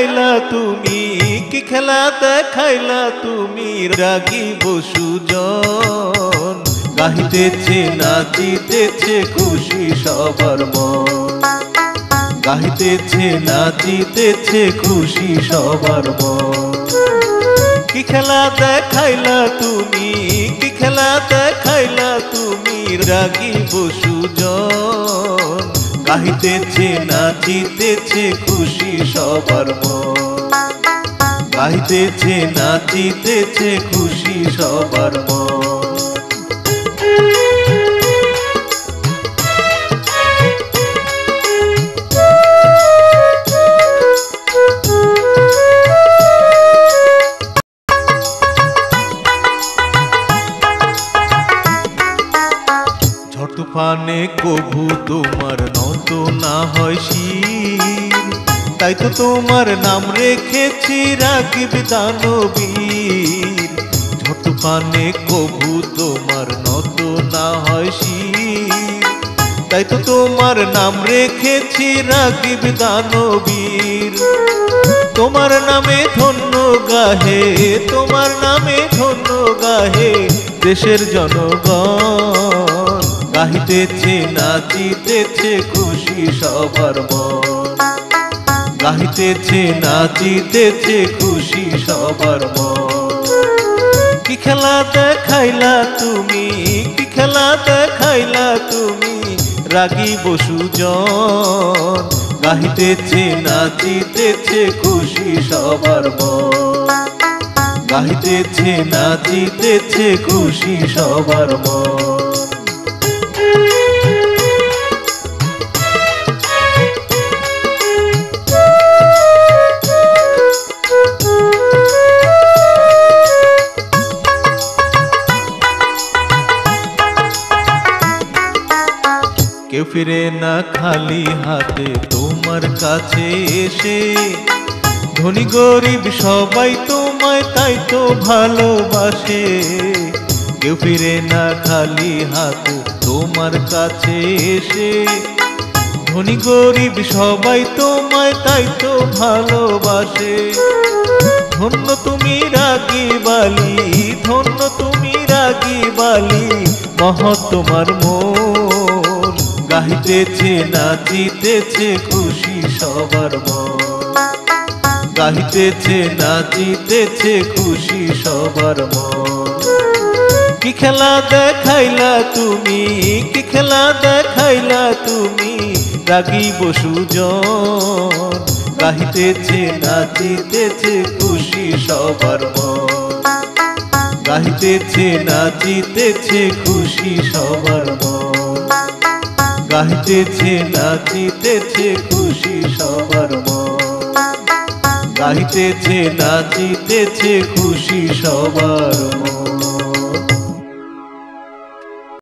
দেখাইলা তুমি, কি খেলা দেখাইলা তুমি, রাগিব সুজন। গাহিতেছে নাচিতেছে খুশি সবার মন, গাহিতেছে নাচিতেছে খুশি সবার মন। কি খেলা দেখাইলা তুমি, কি খেলা দেখাইলা তুমি, রাগিব সুজন। গাহিতেছে নাচিতেছে খুশি সবার মন, গাহিতেছে নাচিতেছে খুশি সবার মন। তুফানে কভু তোমার নত না হয় শির, তাই তো তোমার নাম রেখেছি রাগিব দানবীর। তুফানে কভু তোমার নত না হয় শির, তাই তো তোমার নাম রেখেছি রাগিব দানবীর। তোমার নামে ধন্য গাহে, তোমার নামে ধন্য গাহে দেশের জনগণ। গাহিতেছে নাচিতেছে খুশি সবার মন, গাহিতেছে নাচিতেছে খুশি সবার মন। কি খেলা দেখাইলা তুমি, কি খেলা দেখাইলা তুমি, রাগিব সুজন। গাহিতেছে নাচিতেছে খুশি সবার মন, গাহিতেছে নাচিতেছে খুশি সবার মন। কেউ ফিরে না খালি হাতে তোমার কাছে এসে, ধনী গরিব সবাই তোমায় তাই তো ভালোবাসে। কেউ ফিরে না খালি হাতে তোমার কাছে এসে, ধনী গরিব সবাই তোমায় তাই তো ভালোবাসে। ধন্য তুমি রাগীবালি, ধন্য তুমি রাগীবালি, মহৎ তোমার মন। গাহিতেছে নাচিতেছে খুশি সবার মন, গাহিতেছে নাচিতেছে খুশি সবার মন। কি খেলা দেখাইলা তুমি, কি খেলা দেখাইলা তুমি, রাগিব সুজন। গাহিতেছে নাচিতেছে খুশি সবার মন, গাহিতেছে নাচিতেছে খুশি সবার মন, গাহিতেছে নাচিতেছে খুশি সবার মন, গাহিতেছে নাচিতেছে খুশি সবার মন।